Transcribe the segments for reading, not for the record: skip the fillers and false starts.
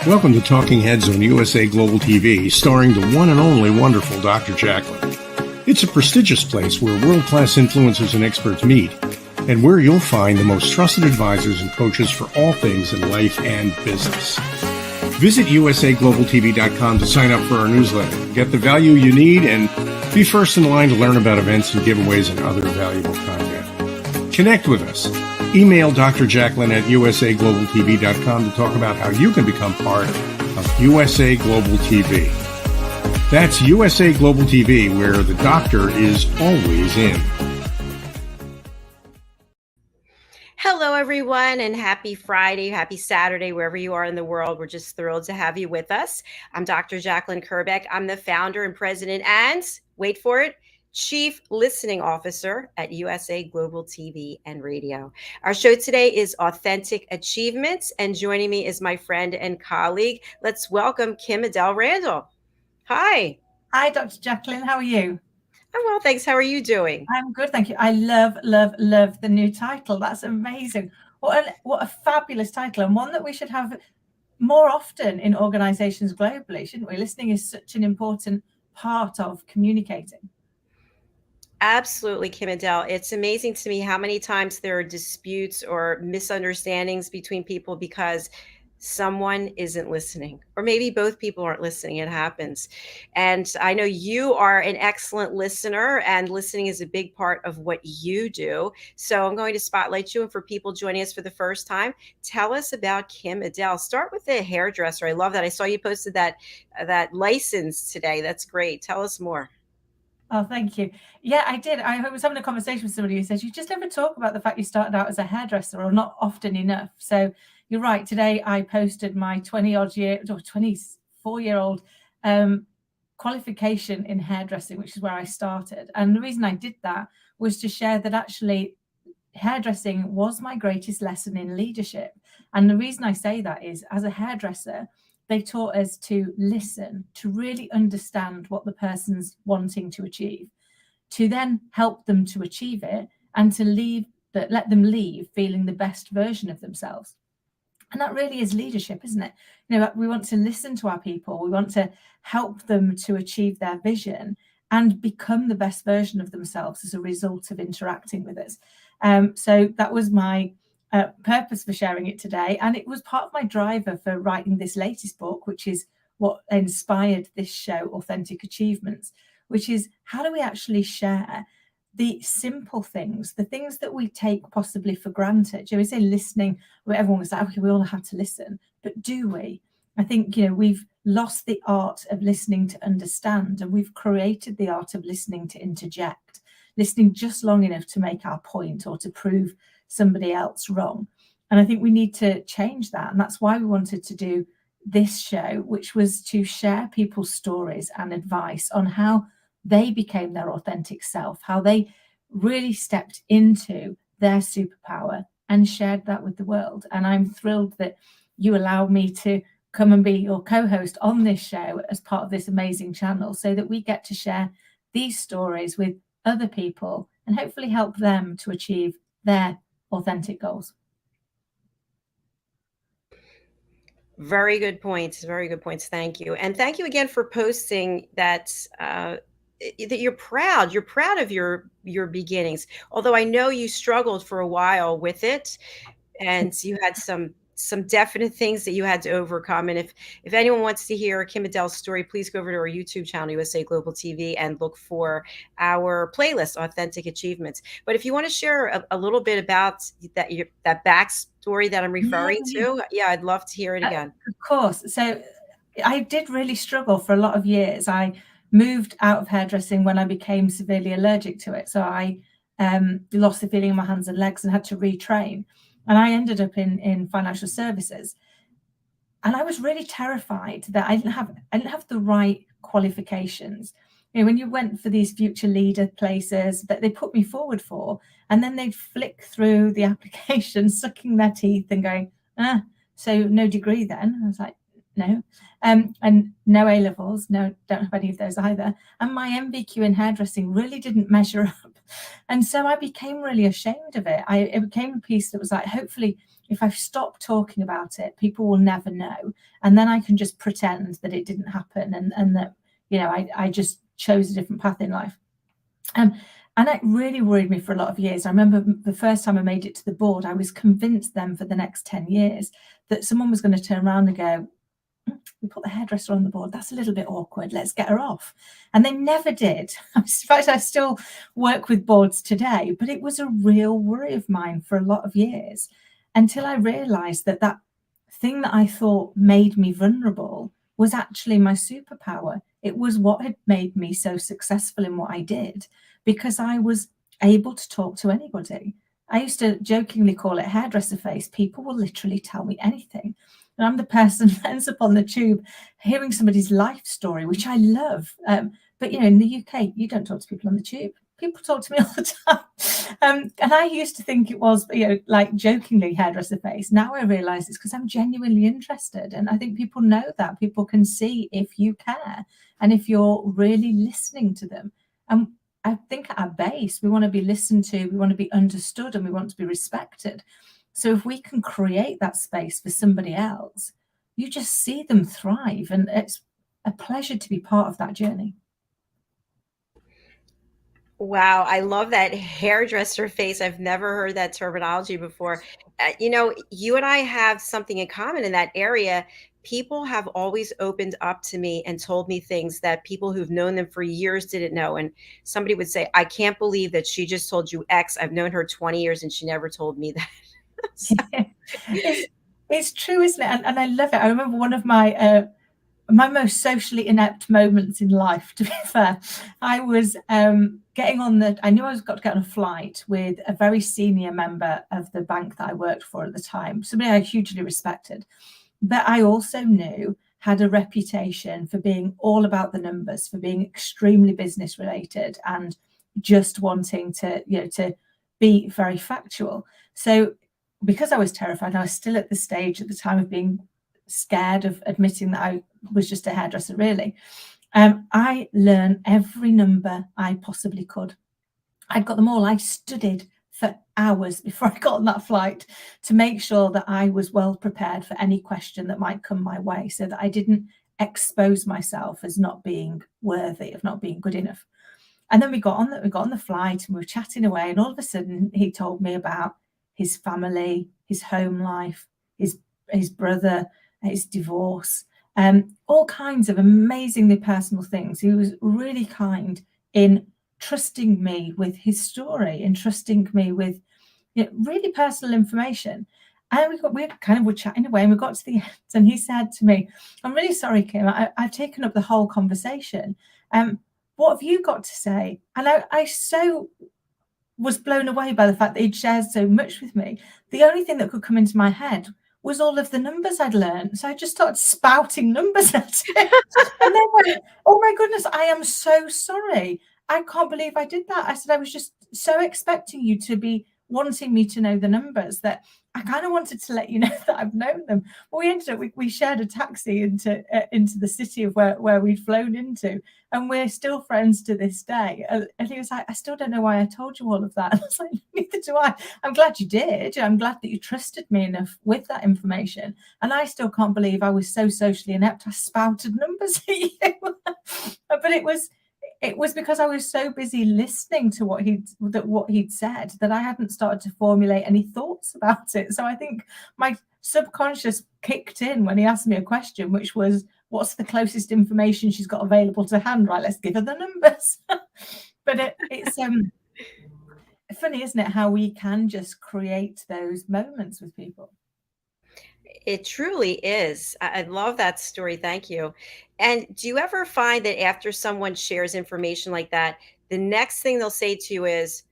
Welcome to Talking Heads on USA Global TV, starring the one and only wonderful Dr. JACALYN. It's a prestigious place where world-class influencers and experts meet, and where you'll find the most trusted advisors and coaches for all things in life and business. Visit usaglobaltv.com to sign up for our newsletter, get the value you need, and be first in line to learn about events and giveaways and other valuable content. Connect with us. Email Dr. JACALYN at usaglobaltv.com to talk about how you can become part of USA Global TV. That's USA Global TV, where the doctor is always in. Hello, everyone, and happy Friday, happy Saturday, wherever you are in the world. We're just thrilled to have you with us. I'm Dr. JACALYN KERBECK. I'm the founder and president and, wait for it, Chief Listening Officer at USA Global TV and Radio. Our show today is Authentic Achievements, and joining me is my friend and colleague. Let's welcome KIM-ADELE Randall. Hi. Hi, Dr. JACALYN. How are you? I'm well, thanks. How are you doing? I'm good, thank you. I love the new title. That's amazing. What a fabulous title, and one that we should have more often in organizations globally, shouldn't we? Listening is such an important part of communicating. Absolutely, KIM-ADELE. It's amazing to me how many times there are disputes or misunderstandings between people because someone isn't listening, or maybe both people aren't listening. It happens. And I know you are an excellent listener, and listening is a big part of what you do. So I'm going to spotlight you. And for people joining us for the first time, tell us about KIM-ADELE. Start with the hairdresser. I love that. I saw you posted that license today. That's great. Tell us more. Oh, thank you. Yeah, I did. I was having a conversation with somebody who says, you just never talk about the fact you started out as a hairdresser, or not often enough. So you're right. Today, I posted my 24-year-old qualification in hairdressing, which is where I started. And the reason I did that was to share that actually hairdressing was my greatest lesson in leadership. And the reason I say that is, as a hairdresser, they taught us to listen, to really understand what the person's wanting to achieve, to then help them to achieve it, and to let them leave feeling the best version of themselves. And that really is leadership, isn't it? You know, we want to listen to our people. We want to help them to achieve their vision and become the best version of themselves as a result of interacting with us. So that was my purpose for sharing it today. And it was part of my driver for writing this latest book, which is what inspired this show, Authentic Achievements, which is how do we actually share the simple things, the things that we take possibly for granted. You know, we say listening, where everyone was like, okay, we all have to listen, but do we? I think, you know, we've lost the art of listening to understand, and we've created the art of listening to interject, listening just long enough to make our point or to prove somebody else wrong. And I think we need to change that. And that's why we wanted to do this show, which was to share people's stories and advice on how they became their authentic self, how they really stepped into their superpower and shared that with the world. And I'm thrilled that you allow me to come and be your co-host on this show as part of this amazing channel, so that we get to share these stories with other people and hopefully help them to achieve their authentic goals. Very good points. Very good points. Thank you. And thank you again for posting that that you're proud of your beginnings. Although I know you struggled for a while with it, and you had some definite things that you had to overcome. And if anyone wants to hear KIM-ADELE's story, please go over to our YouTube channel, USA Global TV, and look for our playlist, Authentic Achievements. But if you want to share a little bit about that backstory that I'm referring to, yeah, I'd love to hear it again. Of course. So I did really struggle for a lot of years. I moved out of hairdressing when I became severely allergic to it. So I lost the feeling in my hands and legs and had to retrain. And I ended up in financial services. And I was really terrified that I didn't have the right qualifications. You know, when you went for these future leader places that they put me forward for, and then they'd flick through the application, sucking their teeth and going, so no degree then? I was like, no. And no A-levels, no, don't have any of those either. And my MVQ in hairdressing really didn't measure up And so I became really ashamed of it. It became a piece that was like, hopefully, if I stop talking about it, people will never know. And then I can just pretend that it didn't happen, and that, I just chose a different path in life. And it really worried me for a lot of years. I remember the first time I made it to the board, I was convinced then for the next 10 years that someone was going to turn around and go, we put the hairdresser on the board. That's a little bit awkward. Let's get her off. And they never did. In fact, I still work with boards today, but it was a real worry of mine for a lot of years, until I realized that that thing that I thought made me vulnerable was actually my superpower. It was what had made me so successful in what I did, because I was able to talk to anybody. I used to jokingly call it hairdresser face. People will literally tell me anything. And I'm the person that ends up on the tube hearing somebody's life story, which I love. But, in the UK, you don't talk to people on the tube. People talk to me all the time. And I used to think it was, like jokingly hairdresser face. Now I realize it's because I'm genuinely interested. And I think people know that. People can see if you care and if you're really listening to them. And I think at our base, we want to be listened to, we want to be understood, and we want to be respected. So if we can create that space for somebody else, you just see them thrive. And it's a pleasure to be part of that journey. Wow, I love that hairdresser face. I've never heard that terminology before. You and I have something in common in that area. People have always opened up to me and told me things that people who've known them for years didn't know. And somebody would say, I can't believe that she just told you X. I've known her 20 years and she never told me that. So, It's true, isn't it? And I love it. I remember one of my most socially inept moments in life, to be fair. I was getting on I knew I was got to get on a flight with a very senior member of the bank that I worked for at the time, somebody I hugely respected. But I also knew had a reputation for being all about the numbers, for being extremely business related, and just wanting to, to be very factual. So because I was terrified, I was still at the stage at the time of being scared of admitting that I was just a hairdresser, really. I learned every number I possibly could. I'd got them all. I studied for hours before I got on that flight to make sure that I was well prepared for any question that might come my way, so that I didn't expose myself as not being worthy, of not being good enough. And then we got on the flight and we were chatting away, and all of a sudden he told me about his family, his home life, his brother, his divorce, all kinds of amazingly personal things. He was really kind in trusting me with his story and trusting me with really personal information. And we kind of were chatting away, and we got to the end, and he said to me, I'm really sorry, Kim, I've taken up the whole conversation. What have you got to say? And I so was blown away by the fact that he'd shared so much with me. The only thing that could come into my head was all of the numbers I'd learned. So I just started spouting numbers at him. And they went, oh my goodness, I am so sorry. I can't believe I did that. I said, I was just so expecting you to be wanting me to know the numbers that I kind of wanted to let you know that I've known them. Well, we ended up, we shared a taxi into the city of where we'd flown into, and we're still friends to this day. And he was like, I still don't know why I told you all of that. And I was like, neither do I. I'm glad you did. I'm glad that you trusted me enough with that information. And I still can't believe I was so socially inept. I spouted numbers at you. But it was because I was so busy listening to what he'd said that I hadn't started to formulate any thoughts about it. So I think my subconscious kicked in when he asked me a question, which was, what's the closest information she's got available to hand? Right, let's give her the numbers. But it's funny, isn't it, how we can just create those moments with people. it truly is. I love that story. Thank you. And do you ever find that after someone shares information like that, the next thing they'll say to you is,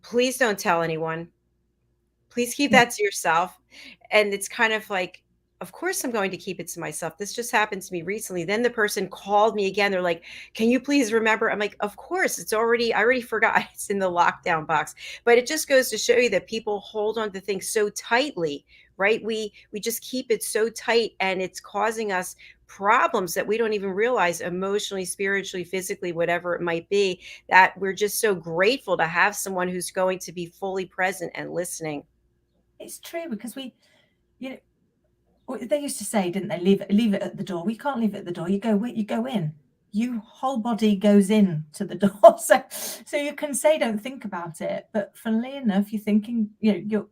please don't tell anyone. Please keep Yeah. that to yourself. And it's kind of like, of course I'm going to keep it to myself. This just happened to me recently. Then the person called me again. They're like, can you please remember? I'm like, of course, I already forgot. It's in the lockdown box. But it just goes to show you that people hold on to things so tightly, right? We just keep it so tight, and it's causing us problems that we don't even realize emotionally, spiritually, physically, whatever it might be, that we're just so grateful to have someone who's going to be fully present and listening. It's true, because you know, they used to say, didn't they? Leave it at the door. We can't leave it at the door. You go in. Your whole body goes in to the door. So you can say don't think about it, but funnily enough, you're thinking, your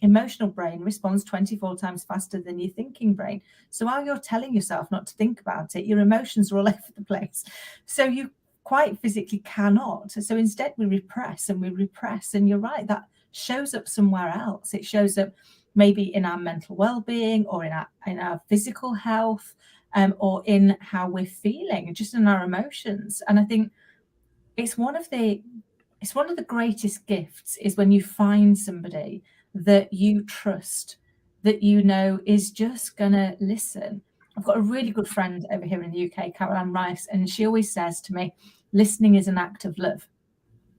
emotional brain responds 24 times faster than your thinking brain. So while you're telling yourself not to think about it, your emotions are all over the place. So you quite physically cannot. So instead we repress and we repress. And you're right, that shows up somewhere else. It shows up maybe in our mental well-being, or in our physical health, or in how we're feeling, just in our emotions. And I think it's one of the greatest gifts is when you find somebody that you trust, that is just gonna listen. I've got a really good friend over here in the UK, Caroline Rice, and she always says to me, listening is an act of love.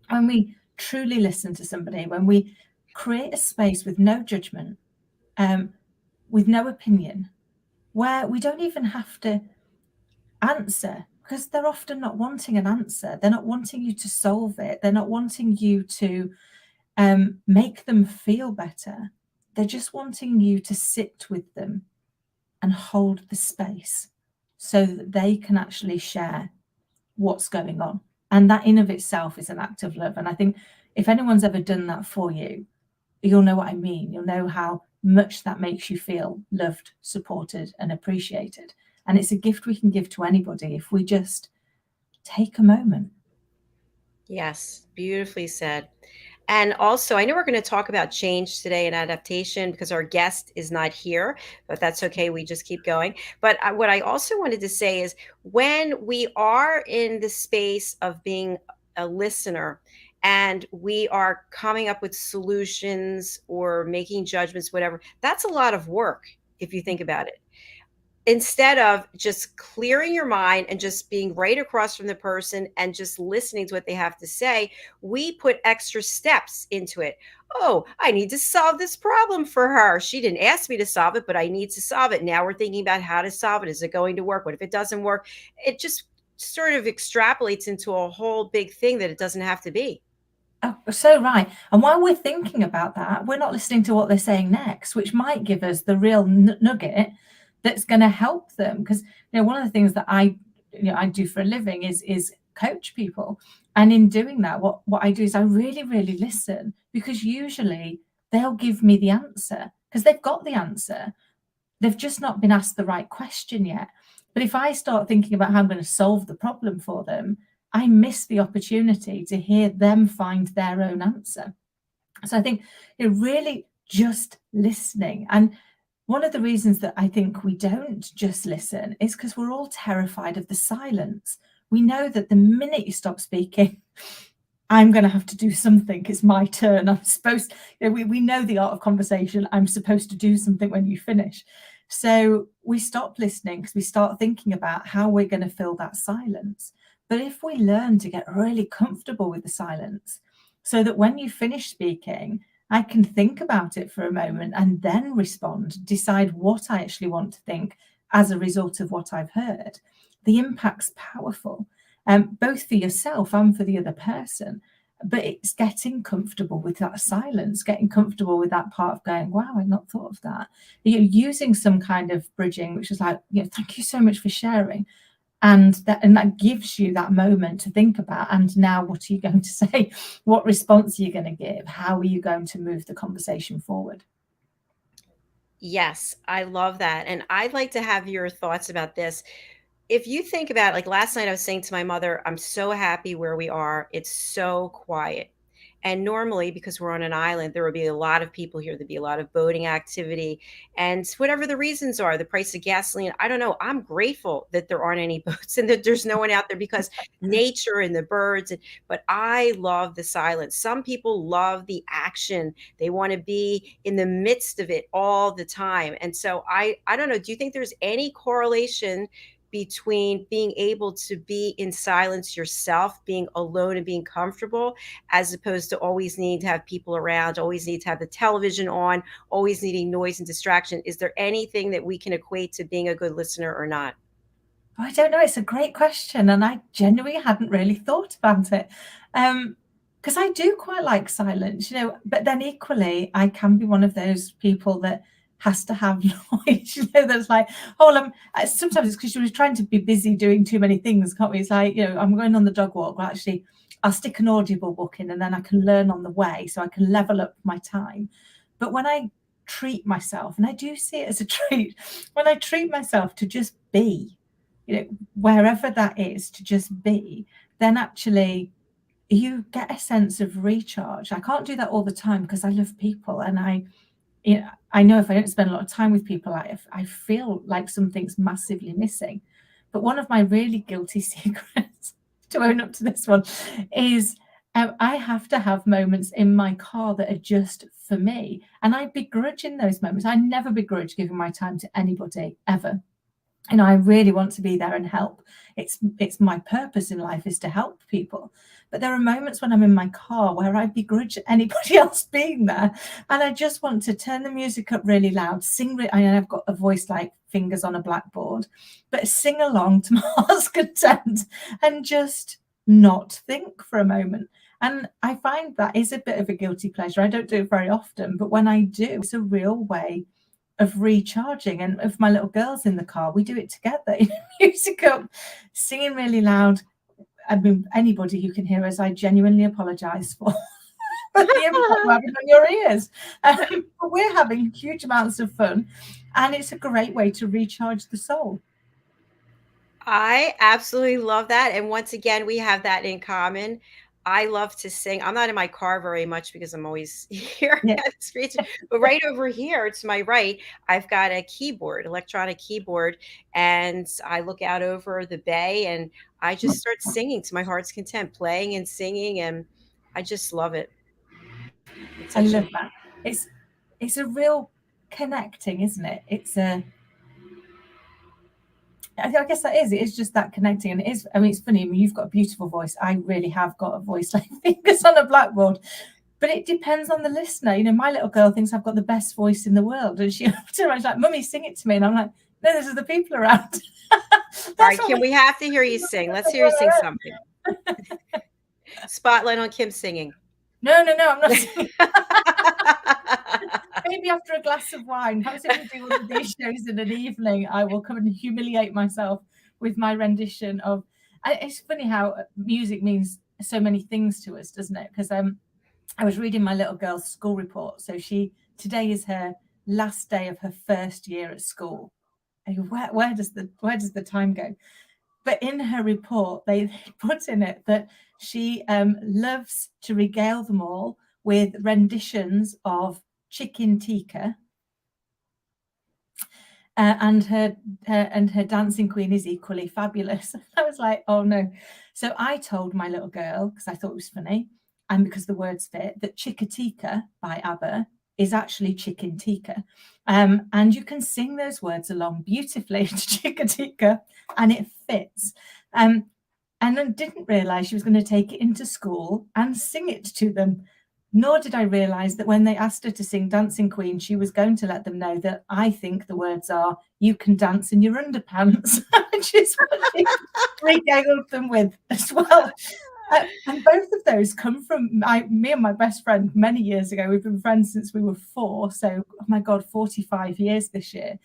When we truly listen to somebody, when we create a space with no judgment, with no opinion, where we don't even have to answer, because they're often not wanting an answer. They're not wanting you to solve it. They're not wanting you to make them feel better. They're just wanting you to sit with them and hold the space so that they can actually share what's going on. And that in of itself is an act of love. And I think if anyone's ever done that for you, you'll know what I mean. You'll know how much that makes you feel loved, supported, and appreciated. And it's a gift we can give to anybody if we just take a moment. Yes, beautifully said. And also, I know we're going to talk about change today and adaptation because our guest is not here, but that's okay. We just keep going. But what I also wanted to say is when we are in the space of being a listener and we are coming up with solutions or making judgments, whatever, that's a lot of work if you think about it. Instead of just clearing your mind and just being right across from the person and just listening to what they have to say, we put extra steps into it. Oh, I need to solve this problem for her. She didn't ask me to solve it, but I need to solve it. Now we're thinking about how to solve it. Is it going to work? What if it doesn't work? It just sort of extrapolates into a whole big thing that it doesn't have to be. Oh, so right. And while we're thinking about that, we're not listening to what they're saying next, which might give us the real nugget that's going to help them. Because one of the things that I do for a living is coach people, and in doing that, what I do is I really, really listen, because usually they'll give me the answer because they've got the answer. They've just not been asked the right question yet. But if I start thinking about how I'm going to solve the problem for them, I miss the opportunity to hear them find their own answer. So I think really just listening. And one of the reasons that I think we don't just listen is because we're all terrified of the silence. We know that the minute you stop speaking, I'm going to have to do something. It's my turn. I'm supposed, we know the art of conversation. I'm supposed to do something when you finish. So we stop listening because we start thinking about how we're going to fill that silence. But if we learn to get really comfortable with the silence, so that when you finish speaking, I can think about it for a moment and then respond, decide what I actually want to think as a result of what I've heard, the impact's powerful, both for yourself and for the other person. But it's getting comfortable with that silence, getting comfortable with that part of going, wow, I've not thought of that. Using some kind of bridging, which is like, thank you so much for sharing. And that gives you that moment to think about, and now what are you going to say? What response are you going to give? How are you going to move the conversation forward? Yes, I love that. And I'd like to have your thoughts about this. If you think about, like last night, I was saying to my mother, I'm so happy where we are. It's so quiet. And normally, because we're on an island, there would be a lot of people here. There'd be a lot of boating activity. And whatever the reasons are, the price of gasoline, I don't know. I'm grateful that there aren't any boats and that there's no one out there because nature and the birds. But I love the silence. Some people love the action. They want to be in the midst of it all the time. And so I don't know. Do you think there's any correlation between being able to be in silence yourself, being alone and being comfortable, as opposed to always needing to have people around, always need to have the television on, always needing noise and distraction? Is there anything that we can equate to being a good listener or not? I don't know. It's a great question, and I genuinely hadn't really thought about it. Because I do quite like silence, you know, but then equally, I can be one of those people that has to have noise, you know, that's like, oh, sometimes it's because you're trying to be busy doing too many things, can't we? It's like, you know, I'm going on the dog walk, but actually, I'll stick an Audible book in and then I can learn on the way so I can level up my time. But when I treat myself, and I do see it as a treat, when I treat myself to just be, you know, wherever that is, to just be, then actually you get a sense of recharge. I can't do that all the time because I love people, and you know, I know if I don't spend a lot of time with people, I feel like something's massively missing. But one of my really guilty secrets, to own up to this one, is I have to have moments in my car that are just for me, and I begrudge in those moments. I never begrudge giving my time to anybody ever. And I really want to be there and help. It's my purpose in life is to help people. But there are moments when I'm in my car where I begrudge anybody else being there, and I just want to turn the music up really loud, sing. I've got a voice like fingers on a blackboard, but sing along to my heart's content and just not think for a moment. And I find that is a bit of a guilty pleasure. I don't do it very often, but when I do, it's a real way of recharging. And if my little girl's in the car, we do it together. Music up, singing really loud. I mean, anybody who can hear us, I genuinely apologise for the impact we're having on your ears. But we're having huge amounts of fun, and it's a great way to recharge the soul. I absolutely love that. And once again, we have that in common. I love to sing. I'm not in my car very much because I'm always here Yeah. at the streets. But right over here to my right, I've got a keyboard, electronic keyboard, and I look out over the bay and I just start singing to my heart's content, playing and singing, and I just love it. I love that. It's a real connecting, isn't it? I guess that is. It is just that connecting, and it is. I mean, it's funny. I mean, you've got a beautiful voice. I really have got a voice like fingers on a blackboard. But it depends on the listener. You know, my little girl thinks I've got the best voice in the world, and she's like, "Mummy, sing it to me," and I'm like, "No, this is the people around." All right, Kim, we have to hear you sing. Let's hear you sing something. Spotlight on Kim singing. No, I'm not singing. Maybe after a glass of wine, perhaps if we do one of these shows in an evening, I will come and humiliate myself with my rendition of. It's funny how music means so many things to us, doesn't it? Because I was reading my little girl's school report. So today is her last day of her first year at school. And where does the time go? But in her report, they put in it that she loves to regale them all with renditions of Chicken Tikka, and her dancing queen is equally fabulous. I was like, oh no. So I told my little girl, because I thought it was funny, and because the words fit, that Chicka Tikka by ABBA is actually Chicken Tikka. And you can sing those words along beautifully to Chicka Tikka, and it fits. And I didn't realise she was going to take it into school and sing it to them. Nor did I realise that when they asked her to sing Dancing Queen, she was going to let them know that I think the words are, you can dance in your underpants, which is what she regaled them with as well. And both of those come from me and my best friend many years ago. We've been friends since we were 4. So, oh my God, 45 years this year.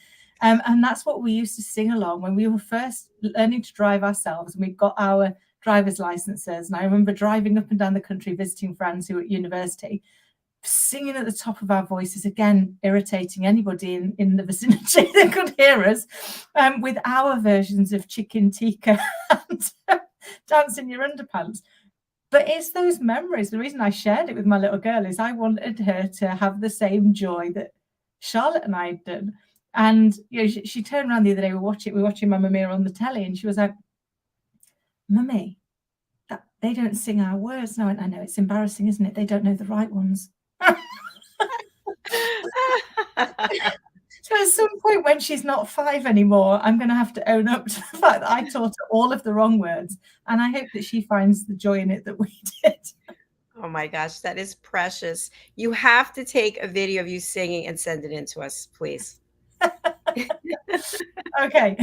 And that's what we used to sing along when we were first learning to drive ourselves. And we got our driver's licenses. And I remember driving up and down the country, visiting friends who were at university, singing at the top of our voices, again, irritating anybody in the vicinity that could hear us, with our versions of Chicken Tikka and Dance in Your Underpants. But it's those memories. The reason I shared it with my little girl is I wanted her to have the same joy that Charlotte and I had done. And you know, she turned around the other day, we were watching Mamma Mia on the telly, and she was like, Mummy, they don't sing our words. No, I know, it's embarrassing, isn't it? They don't know the right ones. So at some point when she's not 5 anymore, I'm going to have to own up to the fact that I taught her all of the wrong words. And I hope that she finds the joy in it that we did. Oh my gosh, that is precious. You have to take a video of you singing and send it in to us, please. Okay.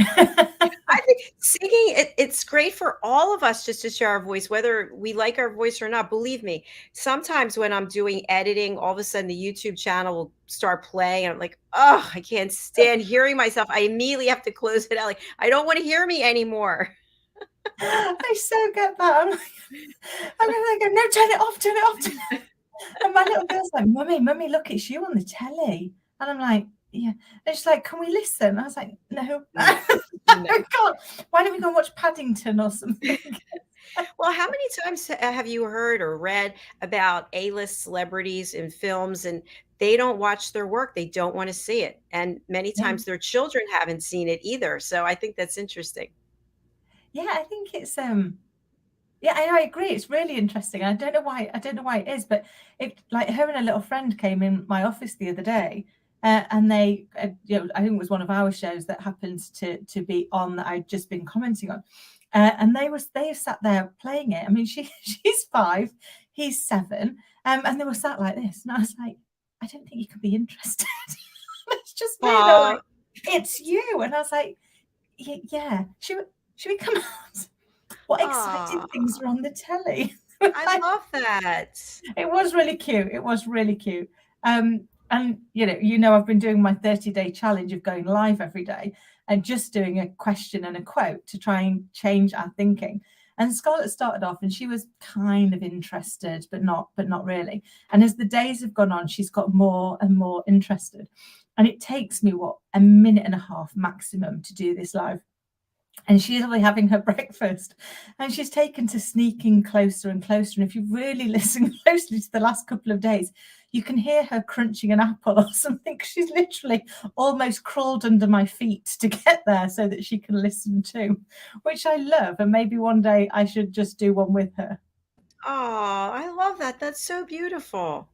I think singing, it's great for all of us just to share our voice, whether we like our voice or not. Believe me, sometimes when I'm doing editing, all of a sudden the YouTube channel will start playing, and I'm like, oh, I can't stand hearing myself. I immediately have to close it out. Like, I don't want to hear me anymore. I so get that. I'm going to go, no, turn it off, turn it off. Turn it off. And my little girl's like, Mummy, look, it's you on the telly. And I'm like, yeah. And she's like, can we listen? I was like, no. God, why don't we go and watch Paddington or something? Well, how many times have you heard or read about A-list celebrities in films, and they don't watch their work? They don't want to see it. And many times their children haven't seen it either. So I think that's interesting. Yeah, I think it's yeah, I agree. It's really interesting. I don't know why it is, but it, like, her and a little friend came in my office the other day, and they, you know, I think it was one of our shows that happened to be on that I'd just been commenting on, and they sat there playing it. I mean, she's 5, he's 7, and they were sat like this, and I was like, I don't think you could be interested. It's just me. Like, it's you, and I was like, yeah, should we come out? What exciting things are on the telly? I love that. It was really cute. It was really cute. And you know, I've been doing my 30-day challenge of going live every day and just doing a question and a quote to try and change our thinking. And Scarlett started off and she was kind of interested, but not really. And as the days have gone on, she's got more and more interested. And it takes me, a minute and a half maximum to do this live. And she's only having her breakfast and she's taken to sneaking closer and closer. And if you really listen closely to the last couple of days, you can hear her crunching an apple or something. She's literally almost crawled under my feet to get there so that she can listen too, which I love. And maybe one day I should just do one with her. Oh, I love that. That's so beautiful.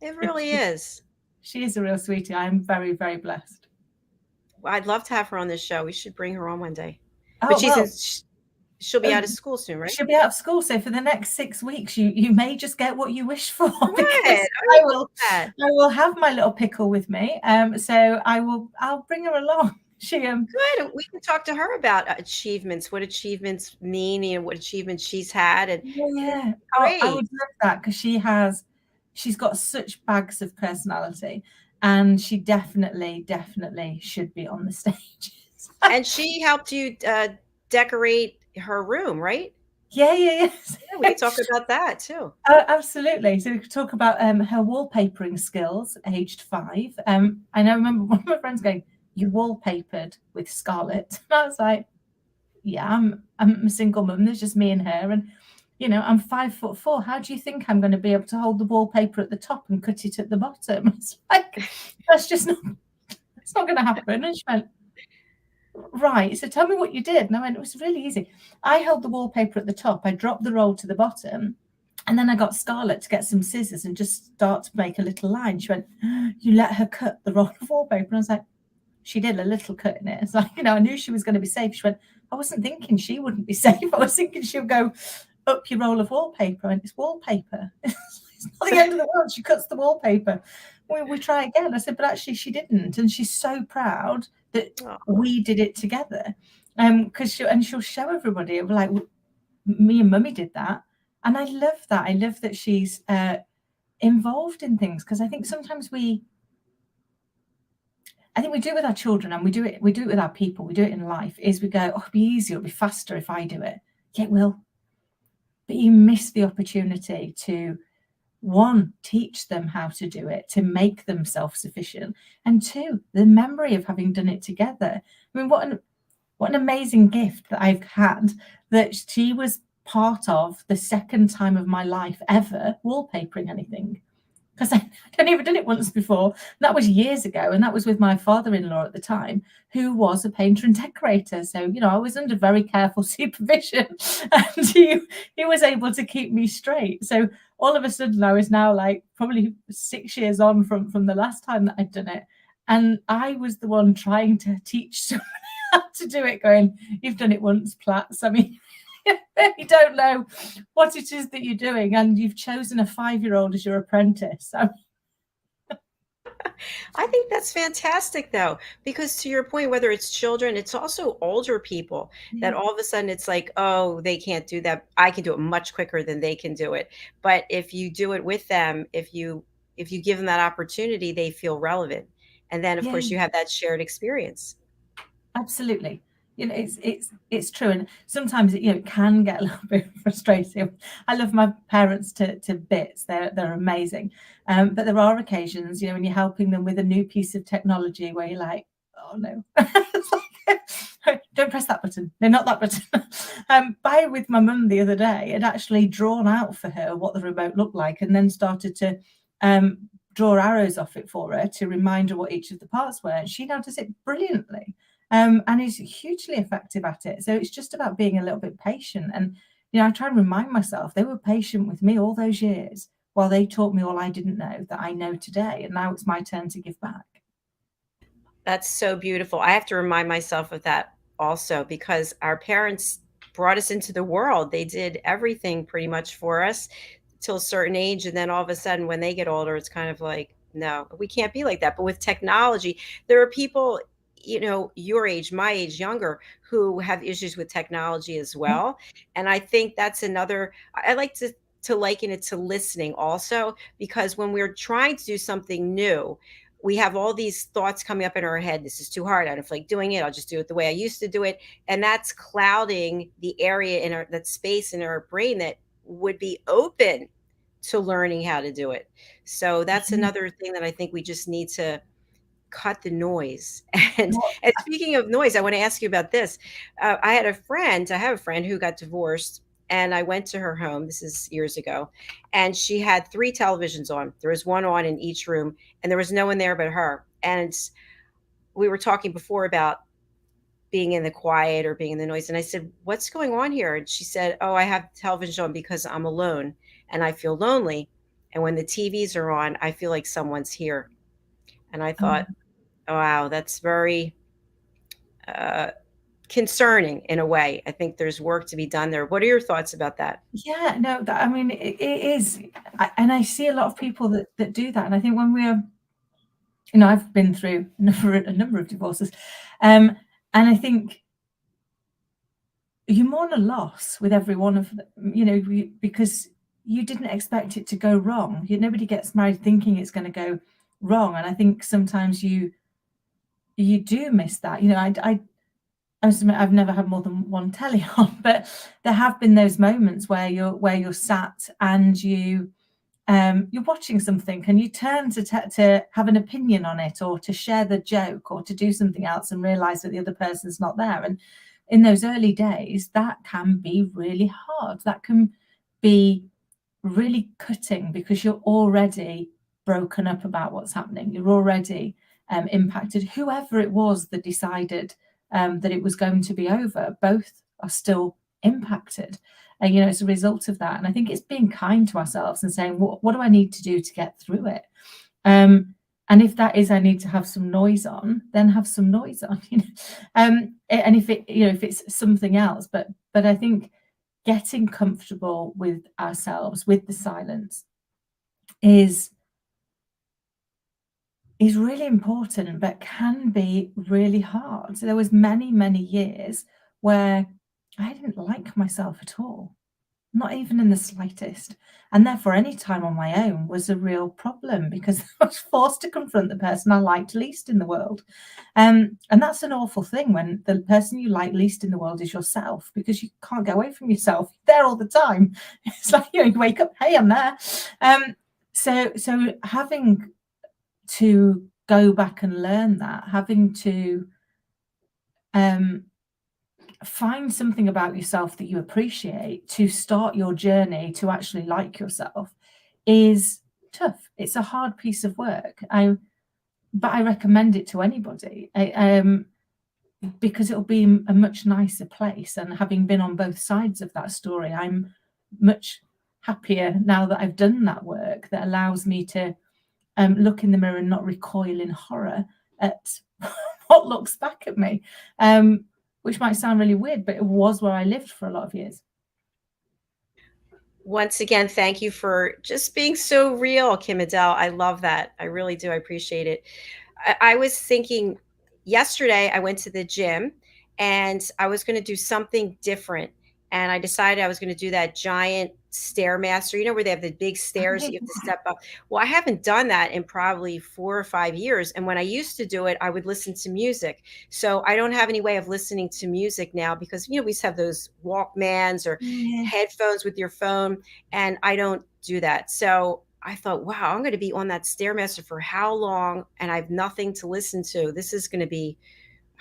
It really is. She is a real sweetie. I'm very, very blessed. Well, I'd love to have her on this show. We should bring her on one day. Oh, but she'll be out of school soon, right? She'll be out of school. So for the next 6 weeks, you may just get what you wish for. Right. I will have my little pickle with me. So I'll bring her along. Good. We can talk to her about achievements, what achievements mean, you know, what achievements she's had. And yeah, great. I would love that because she's got such bags of personality, and she definitely should be on the stage. And she helped you decorate her room, right? Yeah. Yeah, we can talk about that too. Absolutely. So we could talk about her wallpapering skills, aged 5. And I remember one of my friends going, "You wallpapered with Scarlett?" And I was like, "Yeah, I'm a single mum. There's just me and her, and you know, I'm 5'4". How do you think I'm going to be able to hold the wallpaper at the top and cut it at the bottom?" It's like, that's not going to happen. And she went, "Right, so tell me what you did." And I went, "It was really easy. I held the wallpaper at the top, I dropped the roll to the bottom, and then I got Scarlett to get some scissors and just start to make a little line." She went, "You let her cut the roll of wallpaper?" And I was like, "She did a little cut in it." It's like, you know, I knew she was going to be safe. She went, "I wasn't thinking she wouldn't be safe. I was thinking she'll go up your roll of wallpaper." And it's wallpaper. It's not the end of the world. She cuts the wallpaper. We try again. I said, "But actually she didn't." And she's so proud that we did it together. Because she'll show everybody, like, me and Mummy did that. And I love that. I love that she's involved in things, because I think sometimes we do it with our children, and we do it with our people, we do it in life, is we go, "Oh, it'll be easier, it'll be faster if I do it." Yeah, it will. But you miss the opportunity to, 1, teach them how to do it, to make them self-sufficient, and 2, the memory of having done it together. I mean, what an amazing gift that I've had, that she was part of the second time of my life ever wallpapering anything, because I'd never done it once before. That was years ago, and that was with my father-in-law at the time, who was a painter and decorator. So, you know, I was under very careful supervision, and he was able to keep me straight. So all of a sudden I was now like probably 6 years on from the last time that I'd done it. And I was the one trying to teach somebody how to do it, going, you've done it once, Platts. I mean, you don't know what it is that you're doing, and you've chosen a 5-year-old as your apprentice. I think that's fantastic, though, because to your point, whether it's children, it's also older people that all of a sudden it's like, oh, they can't do that. I can do it much quicker than they can do it. But if you do it with them, if you give them that opportunity, they feel relevant. And then of Yeah, course you have that shared experience. absolutely. You know, it's true, and sometimes it can get a little bit frustrating. I love my parents to bits; they're amazing, but there are occasions, when you're helping them with a new piece of technology where you're like, oh no, it's like, don't press that button. No, not that button. With my mum the other day, had actually drawn out for her what the remote looked like, and then started to draw arrows off it for her to remind her what each of the parts were. And she now does it brilliantly. And is hugely effective at it. So it's just about being a little bit patient. And, I try and remind myself they were patient with me all those years while they taught me all I didn't know that I know today. And now it's my turn to give back. That's so beautiful. I have to remind myself of that also because our parents brought us into the world. They did everything pretty much for us till a certain age. And then all of a sudden, when they get older, it's kind of like, no, we can't be like that. But with technology, there are people, your age, my age, younger, who have issues with technology as well. And I think that's another, I like to liken it to listening also, because when we're trying to do something new, we have all these thoughts coming up in our head. This is too hard. I don't feel like doing it. I'll just do it the way I used to do it. And that's clouding the area in that space in our brain that would be open to learning how to do it. So that's Mhm. another thing that I think we just need to cut the noise. And Well, and speaking of noise, I want to ask you about this. I have a friend who got divorced, and I went to her home. This is years ago, and she had 3 televisions on. There was one on in each room, and there was no one there but her. And we were talking before about being in the quiet or being in the noise. And I said, "What's going on here?" And she said, "Oh, I have television on because I'm alone and I feel lonely. And when the TVs are on, I feel like someone's here." And I thought, um, oh, wow, that's very uh, concerning in a way. I think there's work to be done there. What are your thoughts about that? yeah, no, I mean, it is. And I see a lot of people that do that. And I think when we're, I've been through a number of divorces. And I think you mourn a loss with every one of them, because you didn't expect it to go wrong. Nobody gets married thinking it's going to go wrong. And I think sometimes you do miss that. I've never had more than one telly on, but there have been those moments where you're sat and you're watching something and you turn to have an opinion on it, or to share the joke, or to do something else, and realize that the other person's not there. And in those early days, that can be really hard. That can be really cutting because you're already broken up about what's happening. You're already impacted. Whoever it was that decided that it was going to be over, both are still impacted. And, as a result of that. And I think it's being kind to ourselves and saying, what do I need to do to get through it? And if that is, I need to have some noise on, then have some noise on. And if it's something else, but I think getting comfortable with ourselves, with the silence, is really important, but can be really hard. So there was many years where I didn't like myself at all, not even in the slightest. And therefore, any time on my own was a real problem because I was forced to confront the person I liked least in the world. And that's an awful thing when the person you like least in the world is yourself, because you can't get away from yourself. You're there all the time. It's like, you wake up, hey, I'm there. So having to go back and learn that, having to find something about yourself that you appreciate to start your journey to actually like yourself, is tough. It's a hard piece of work. But I recommend it to anybody, because it'll be a much nicer place. And having been on both sides of that story, I'm much happier now that I've done that work that allows me to look in the mirror and not recoil in horror, at what looks back at me, which might sound really weird, but it was where I lived for a lot of years. Once again, thank you for just being so real, KIM-ADELE. I love that. I really do. I appreciate it. I was thinking yesterday, I went to the gym and I was going to do something different. And I decided I was going to do that giant stairmaster, you know, where they have the big stairs that you have to step up. Well, I haven't done that in probably 4 or 5 years. And when I used to do it, I would listen to music. So I don't have any way of listening to music now because, you know, we used to have those Walkmans or headphones with your phone, and I don't do that. So I thought, wow, I'm going to be on that stairmaster for how long? And I have nothing to listen to. This is going to be,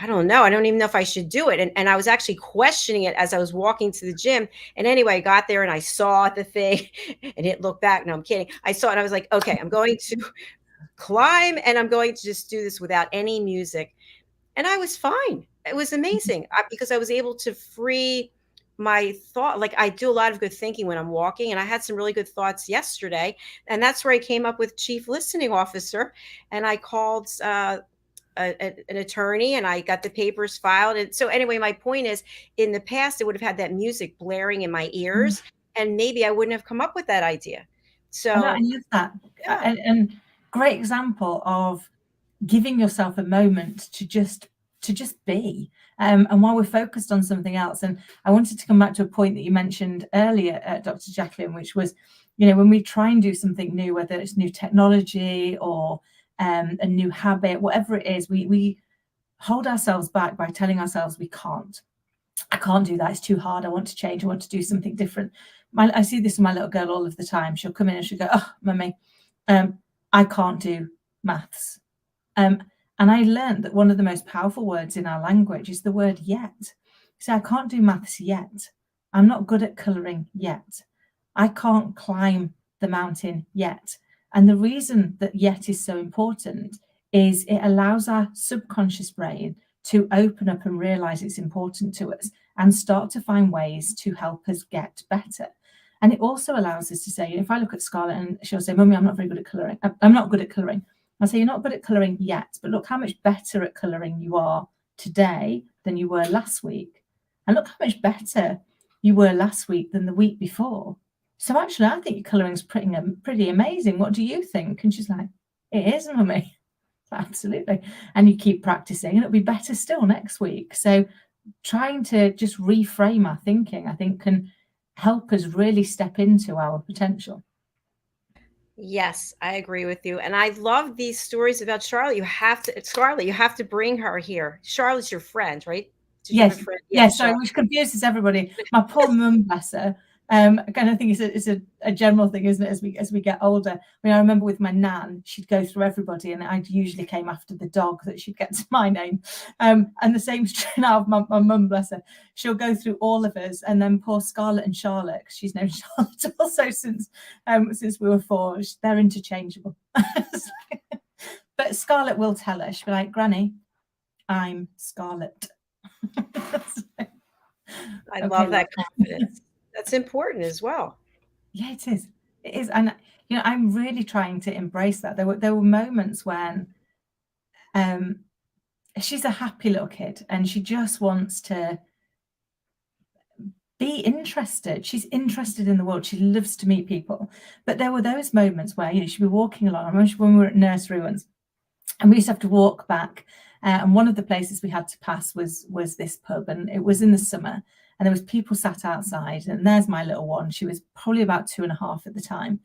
I don't know. I don't even know if I should do it. And I was actually questioning it as I was walking to the gym. And anyway, I got there and I saw the thing and didn't look back. No, I'm kidding. I saw it and I was like, okay, I'm going to climb and I'm going to just do this without any music. And I was fine. It was amazing because I was able to free my thought. Like I do a lot of good thinking when I'm walking, and I had some really good thoughts yesterday. And that's where I came up with Chief Listening Officer. And I called an attorney and I got the papers filed. And so anyway, my point is, in the past, it would have had that music blaring in my ears and maybe I wouldn't have come up with that idea. So I love that. Yeah. And great example of giving yourself a moment to just be. And while we're focused on something else, and I wanted to come back to a point that you mentioned earlier, Dr. JACALYN, which was, you know, when we try and do something new, whether it's new technology or a new habit, whatever it is, we hold ourselves back by telling ourselves we can't. I can't do that. It's too hard. I want to change. I want to do something different. I see this with my little girl all of the time. She'll come in and she'll go, "Oh, mummy, I can't do maths." And I learned that one of the most powerful words in our language is the word yet. So I can't do maths yet. I'm not good at colouring yet. I can't climb the mountain yet. And the reason that yet is so important is it allows our subconscious brain to open up and realize it's important to us and start to find ways to help us get better. And it also allows us to say, if I look at Scarlett and she'll say, "Mummy, I'm not very good at colouring. I'm not good at colouring." I'll say, "You're not good at colouring yet, but look how much better at colouring you are today than you were last week. And look how much better you were last week than the week before. So actually, I think your colouring's pretty amazing. What do you think?" And she's like, "It is, Mummy." Absolutely. And you keep practicing and it'll be better still next week. So trying to just reframe our thinking, I think, can help us really step into our potential. Yes, I agree with you. And I love these stories about Charlotte. Scarlett, you have to bring her here. Charlotte's your friend, right? Did you have Yes. a friend? Yes. Sorry, which confuses everybody. My poor mum, bless her. Again, I think it's a general thing, isn't it? As we get older. I mean, I remember with my nan, she'd go through everybody, and I usually came after the dog that she'd get to my name. And the same is true now of my mum, bless her. She'll go through all of us, and then poor Scarlett and Charlotte, 'cause she's known Charlotte also since we were 4. They're interchangeable. But Scarlett will tell her, she'll be like, "Granny, I'm Scarlett." I love that confidence. That's important as well. Yeah, it is. It is. And, you know, I'm really trying to embrace that. There were moments when she's a happy little kid and she just wants to be interested. She's interested in the world. She loves to meet people. But there were those moments where, you know, she'd be walking along. I remember when we were at nursery once, and we used to have to walk back. And one of the places we had to pass was this pub, and it was in the summer. And there was people sat outside, and there's my little one. She was probably about 2.5 at the time.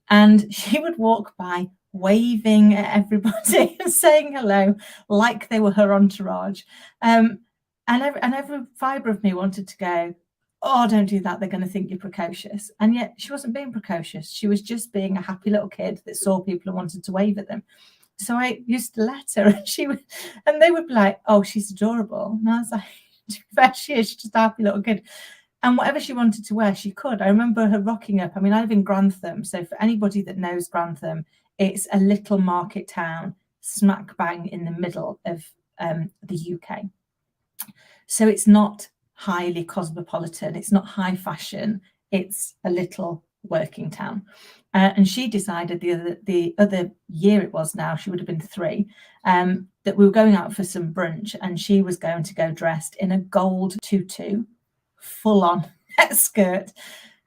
And she would walk by waving at everybody and saying hello like they were her entourage. And every fibre of me wanted to go, "Oh, don't do that. They're going to think you're precocious." And yet she wasn't being precocious. She was just being a happy little kid that saw people and wanted to wave at them. So I used to let her, and they would be like, "Oh, she's adorable." And I was like, "To be fair, she is. She's just a happy little kid." And whatever she wanted to wear, she could. I remember her rocking up. I mean, I live in Grantham. So for anybody that knows Grantham, it's a little market town, smack bang in the middle of the UK. So it's not highly cosmopolitan. It's not high fashion. It's a little working town. And she decided the other year, it was now, she would have been 3, that we were going out for some brunch, and she was going to go dressed in a gold tutu, full on skirt.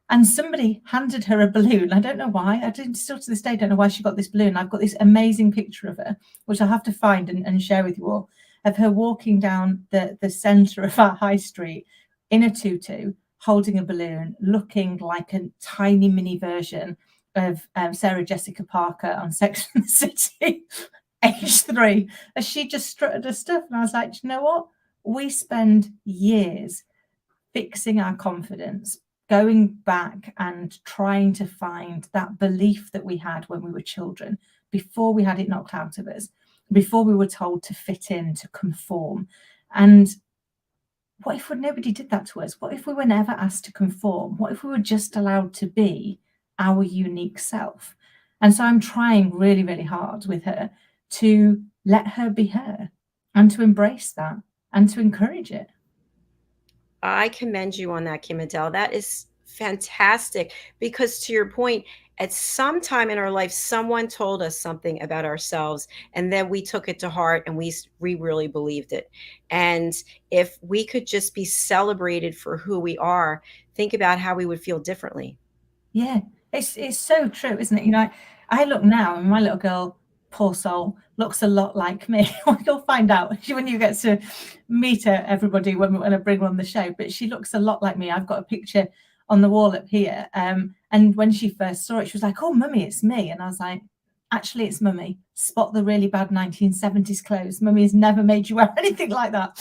And somebody handed her a balloon. I don't know why. Still to this day don't know why she got this balloon. I've got this amazing picture of her, which I'll have to find and share with you all, of her walking down the centre of our high street in a tutu, holding a balloon, looking like a tiny mini version of Sarah Jessica Parker on Sex and the City, age 3, as she just strutted her stuff. And I was like, you know what? We spend years fixing our confidence, going back and trying to find that belief that we had when we were children, before we had it knocked out of us, before we were told to fit in, to conform. And what if nobody did that to us? What if we were never asked to conform? What if we were just allowed to be our unique self? And so I'm trying really, really hard with her to let her be her, and to embrace that, and to encourage it. I commend you on that, Kim-ADELE. That is fantastic, because to your point, at some time in our life, someone told us something about ourselves, and then we took it to heart, and we really believed it. And if we could just be celebrated for who we are, think about how we would feel differently. Yeah, it's so true, isn't it? You know, I look now, and my little girl, poor soul, looks a lot like me. You'll find out when you get to meet her, everybody, when I bring her on the show. But she looks a lot like me. I've got a picture on the wall up here. And when she first saw it, she was like, "Oh, mummy, it's me." And I was like, "Actually, it's mummy. Spot the really bad 1970s clothes. Mummy has never made you wear anything like that."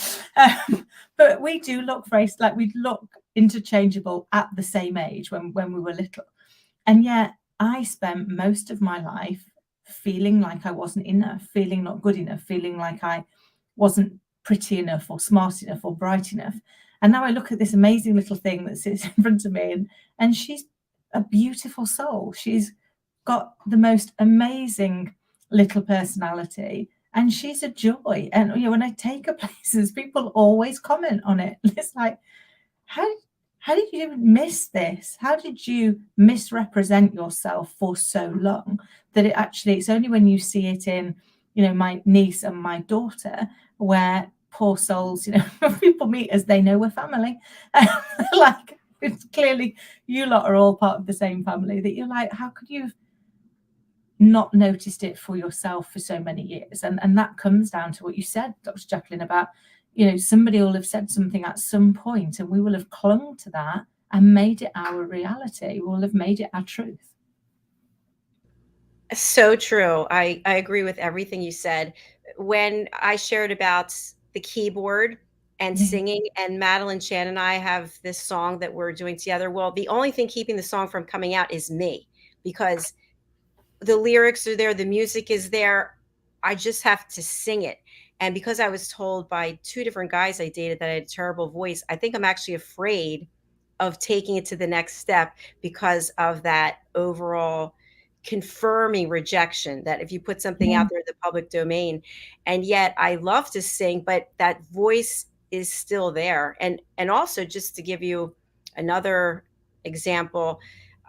But we do look very, like, we look interchangeable at the same age when we were little. And yet I spent most of my life feeling like I wasn't enough, feeling not good enough, feeling like I wasn't pretty enough or smart enough or bright enough. And now I look at this amazing little thing that sits in front of me, and she's a beautiful soul. She's got the most amazing little personality, and she's a joy. And you know, when I take her places, people always comment on it. It's like, how did you miss this? How did you misrepresent yourself for so long that it's only when you see it in, you know, my niece and my daughter, where poor souls, you know, people meet us, they know we're family. Like, it's clearly you lot are all part of the same family, that you're like, how could you have not noticed it for yourself for so many years? And that comes down to what you said, Dr. JACALYN, about, you know, somebody will have said something at some point, and we will have clung to that and made it our reality. We'll have made it our truth. So true. I agree with everything you said. When I shared about the keyboard and singing, and Madeline Chan and I have this song that we're doing together. Well, the only thing keeping the song from coming out is me, because the lyrics are there, the music is there. I just have to sing it. And because I was told by 2 different guys I dated that I had a terrible voice, I think I'm actually afraid of taking it to the next step, because of that overall confirming rejection, that if you put something out there in the public domain. And yet I love to sing, but that voice is still there. And also, just to give you another example,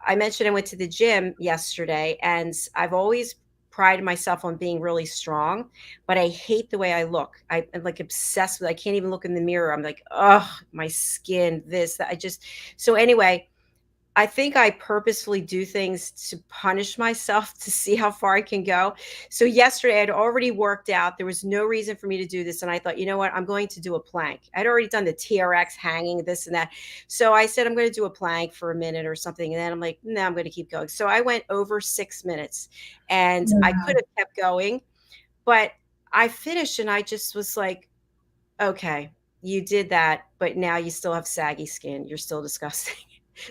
I mentioned I went to the gym yesterday, and I've always prided myself on being really strong, but I hate the way I look. I'm like obsessed with, I can't even look in the mirror. I'm like, oh, my skin, this, that. So anyway, I think I purposefully do things to punish myself to see how far I can go. So yesterday I'd already worked out. There was no reason for me to do this. And I thought, you know what? I'm going to do a plank. I'd already done the TRX hanging, this and that. So I said, I'm going to do a plank for a minute or something. And then I'm like, no, I'm going to keep going. So I went over 6 minutes, and I could have kept going, but I finished, and I just was like, okay, you did that, but now you still have saggy skin. You're still disgusting.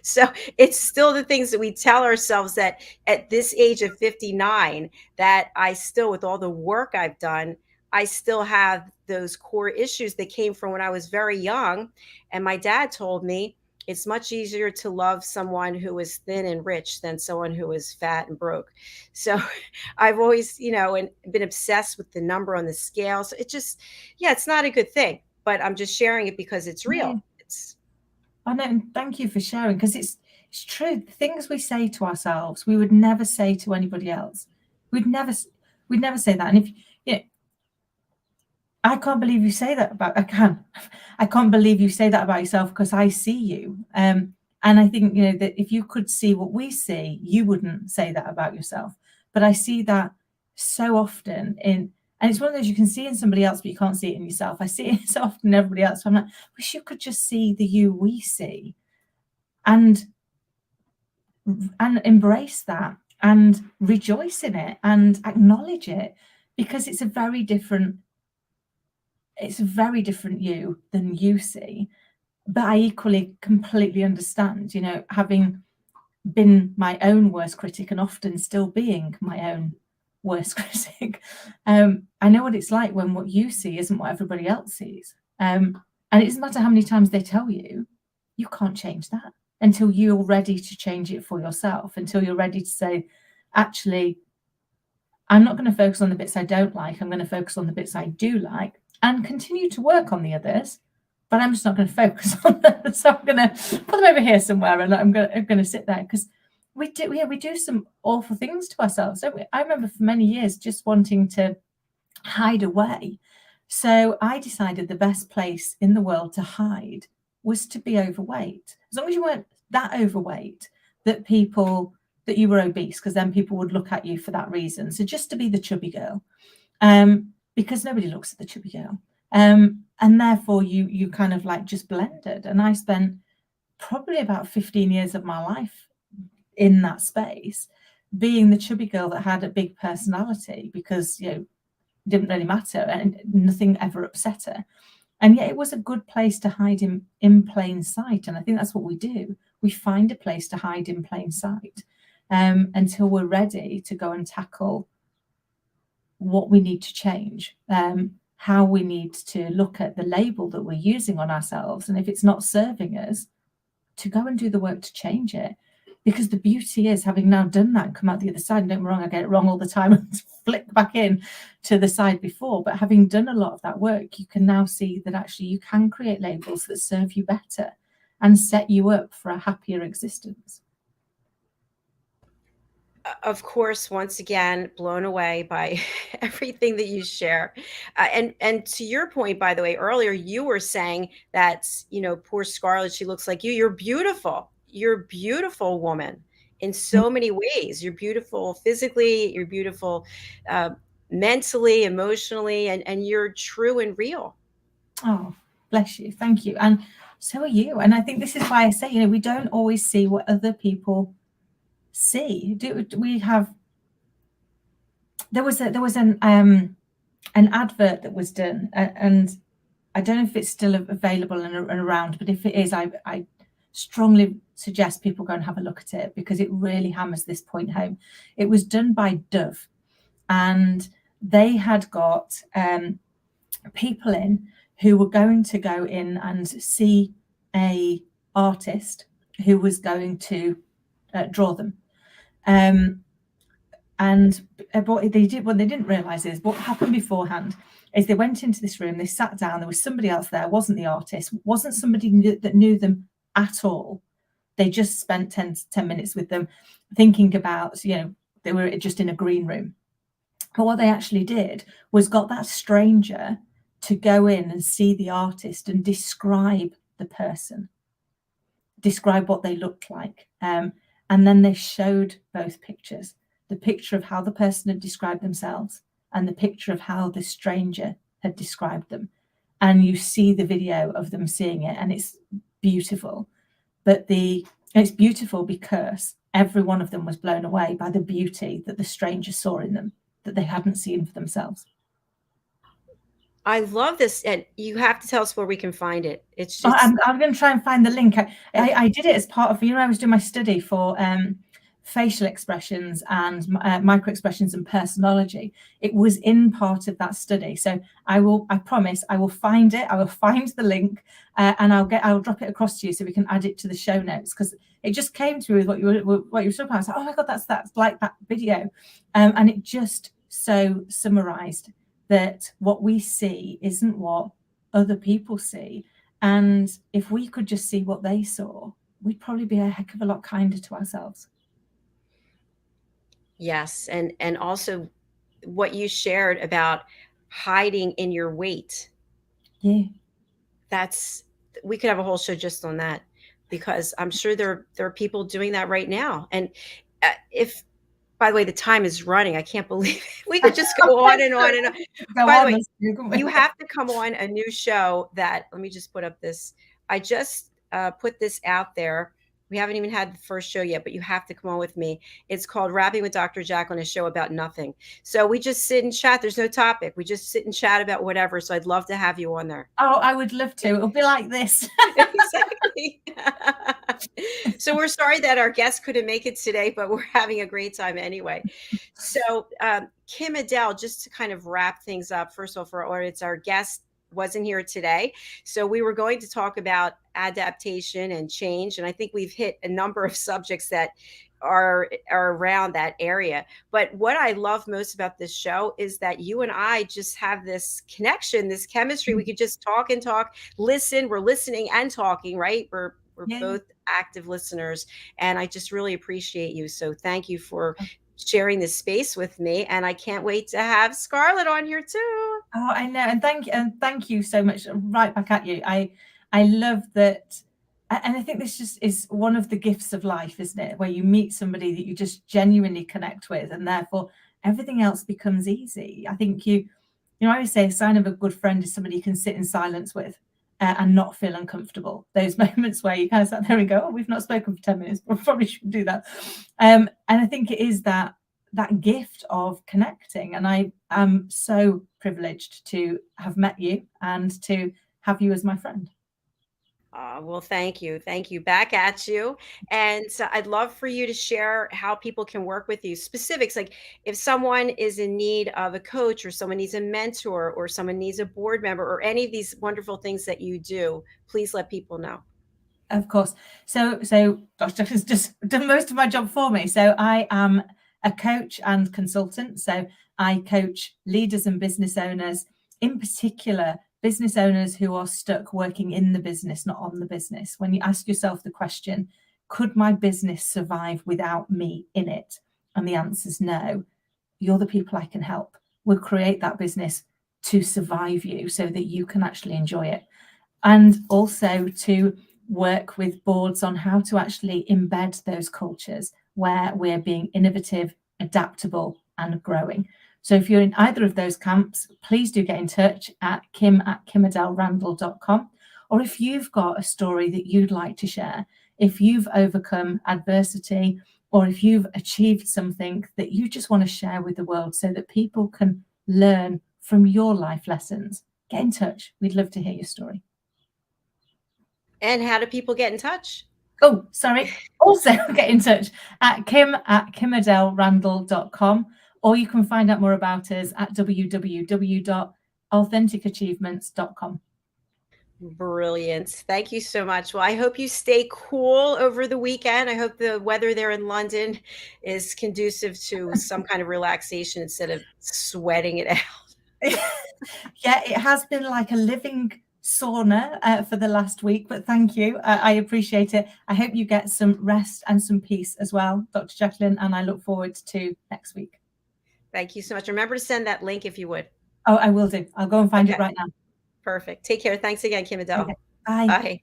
So it's still the things that we tell ourselves, that at this age of 59, that I still, with all the work I've done, I still have those core issues that came from when I was very young. And my dad told me it's much easier to love someone who is thin and rich than someone who is fat and broke. So I've always, you know, and been obsessed with the number on the scale. So it just, yeah, it's not a good thing, but I'm just sharing it because it's real. It's, I know, and thank you for sharing, because it's it's true. The things we say to ourselves, we would never say to anybody else. We'd never say that. And if you know, I can't believe you say that about. I can't believe you say that about yourself because I see you. And I think, you know, that if you could see what we see, you wouldn't say that about yourself. But I see that so often and it's one of those you can see in somebody else, but you can't see it in yourself. I see it so often in everybody else. So I'm like, wish you could just see the you we see, and embrace that and rejoice in it and acknowledge it, because it's a very different you than you see. But I equally completely understand, you know, having been my own worst critic and often still being my own worst critic, I know what it's like when what you see isn't what everybody else sees. And it doesn't matter how many times they tell you, you can't change that until you're ready to change it for yourself, until you're ready to say, actually, I'm not going to focus on the bits I don't like. I'm going to focus on the bits I do like and continue to work on the others, but I'm just not going to focus on them. So I'm going to put them over here somewhere, and I'm going to sit there, because we do some awful things to ourselves, don't we? I remember for many years just wanting to hide away. So I decided the best place in the world to hide was to be overweight. As long as you weren't that overweight that you were obese, because then people would look at you for that reason. So just to be the chubby girl, because nobody looks at the chubby girl. And therefore you kind of like just blended. And I spent probably about 15 years of my life in that space, being the chubby girl that had a big personality, because, you know, it didn't really matter and nothing ever upset her. And yet it was a good place to hide in plain sight. And I think that's what we do. We find a place to hide in plain sight until we're ready to go and tackle what we need to change, how we need to look at the label that we're using on ourselves. And if it's not serving us, to go and do the work to change it. Because the beauty is, having now done that and come out the other side, and don't get me wrong, I get it wrong all the time and flick back in to the side before, but having done a lot of that work, you can now see that actually you can create labels that serve you better and set you up for a happier existence. Of course, once again, blown away by everything that you share. And to your point, by the way, earlier you were saying that, you know, poor Scarlett, she looks like you. You're beautiful. You're a beautiful woman in so many ways. You're beautiful physically. You're beautiful mentally, emotionally, and you're true and real. Oh, bless you. Thank you. And so are you. And I think this is why I say, you know, we don't always see what other people see. We have, there was an advert that was done, and I don't know if it's still available and around, but if it is, I strongly suggest people go and have a look at it, because it really hammers this point home. It was done by Dove, and they had got people in who were going to go in and see a artist who was going to draw them. And what they didn't realize is what happened beforehand is they went into this room, they sat down, there was somebody else there, wasn't the artist, wasn't somebody that knew them at all. They just spent 10 minutes with them thinking about, you know, they were just in a green room. But what they actually did was got that stranger to go in and see the artist and describe the person, describe what they looked like. And then they showed both pictures, the picture of how the person had described themselves and the picture of how the stranger had described them. And you see the video of them seeing it, and it's beautiful. But it's beautiful because every one of them was blown away by the beauty that the stranger saw in them, that they hadn't seen for themselves. I love this, and you have to tell us where we can find it. It's just I'm going to try and find the link. I did it as part of, you know, I was doing my study for facial expressions and micro expressions and personology. It was in part of that study. So I promise I will find it. I will find the link and I'll drop it across to you so we can add it to the show notes, because it just came to me with what you were talking about. I was like, oh my God, that's like that video. And it just so summarized that what we see isn't what other people see. And if we could just see what they saw, we'd probably be a heck of a lot kinder to ourselves. Yes. And also what you shared about hiding in your weight. Yeah. We could have a whole show just on that, because I'm sure there are people doing that right now. And if, by the way, the time is running. I can't believe we could just go on and on and on. By the way, you have to come on a new show that, let me just put up this. I just put this out there. We haven't even had the first show yet, but you have to come on with me. It's called Rapping with Dr. Jacalyn, a show about nothing. So we just sit and chat. There's no topic. We just sit and chat about whatever. So I'd love to have you on there. Oh, I would love to. It'll be like this. Exactly. So we're sorry that our guest couldn't make it today, but we're having a great time anyway. So KIM-ADELE, just to kind of wrap things up, first of all, for our audience, our guest wasn't here today. So we were going to talk about adaptation and change. And I think we've hit a number of subjects that are around that area. But what I love most about this show is that you and I just have this connection, this chemistry. We could just talk and talk, listen. We're listening and talking, right? We're both active listeners. And I just really appreciate you. So thank you for sharing this space with me. And I can't wait to have Scarlett on here too. Oh, I know. And thank you so much. Right back at you. I love that. And I think this just is one of the gifts of life, isn't it? Where you meet somebody that you just genuinely connect with, and therefore everything else becomes easy. I think I always say a sign of a good friend is somebody you can sit in silence with and not feel uncomfortable. Those moments where you kind of sat there and go, oh, we've not spoken for 10 minutes, but we probably shouldn't do that. And I think it is that gift of connecting. And I am so privileged to have met you and to have you as my friend. Well, thank you. Thank you. Back at you. And I'd love for you to share how people can work with you. Specifics, like if someone is in need of a coach, or someone needs a mentor, or someone needs a board member, or any of these wonderful things that you do, please let people know. Of course. So Dr. has just done most of my job for me. So I am a coach and consultant. So I coach leaders and business owners, in particular business owners who are stuck working in the business, not on the business. When you ask yourself the question, could my business survive without me in it? And the answer is no. You're the people I can help. We'll create that business to survive you so that you can actually enjoy it. And also to work with boards on how to actually embed those cultures where we're being innovative, adaptable, and growing. So if you're in either of those camps, please do get in touch at kim@KIM-ADELE.com. Or if you've got a story that you'd like to share, if you've overcome adversity, or if you've achieved something that you just want to share with the world so that people can learn from your life lessons, get in touch. We'd love to hear your story. And how do people get in touch? Oh, sorry. Also get in touch at kim@KIM-ADELE.com. Or you can find out more about us at www.AuthenticAchievements.com. Brilliant. Thank you so much. Well, I hope you stay cool over the weekend. I hope the weather there in London is conducive to some kind of relaxation instead of sweating it out. Yeah, it has been like a living sauna for the last week, but thank you. I appreciate it. I hope you get some rest and some peace as well, Dr. Jacalyn, and I look forward to next week. Thank you so much. Remember to send that link if you would. Oh, I will do. I'll go and find it right now. Perfect. Take care. Thanks again, KIM-ADELE. Okay. Bye. Bye.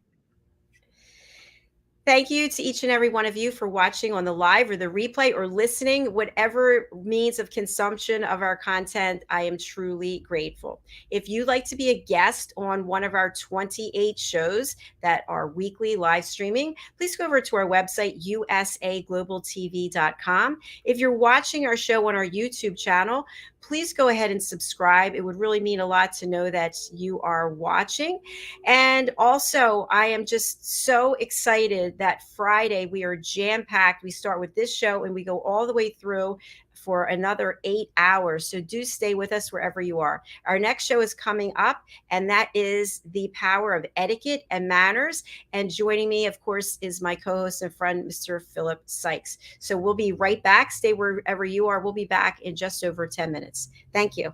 Thank you to each and every one of you for watching on the live or the replay or listening, whatever means of consumption of our content. I am truly grateful. If you'd like to be a guest on one of our 28 shows that are weekly live streaming, please go over to our website, usaglobaltv.com. If you're watching our show on our YouTube channel, please go ahead and subscribe. It would really mean a lot to know that you are watching. And also, I am just so excited that Friday we are jam-packed. We start with this show and we go all the way through for another 8 hours. So do stay with us wherever you are. Our next show is coming up, and that is The Power of Etiquette and Manners. And joining me, of course, is my co-host and friend, Mr. Philip Sykes. So we'll be right back. Stay wherever you are. We'll be back in just over 10 minutes. Thank you.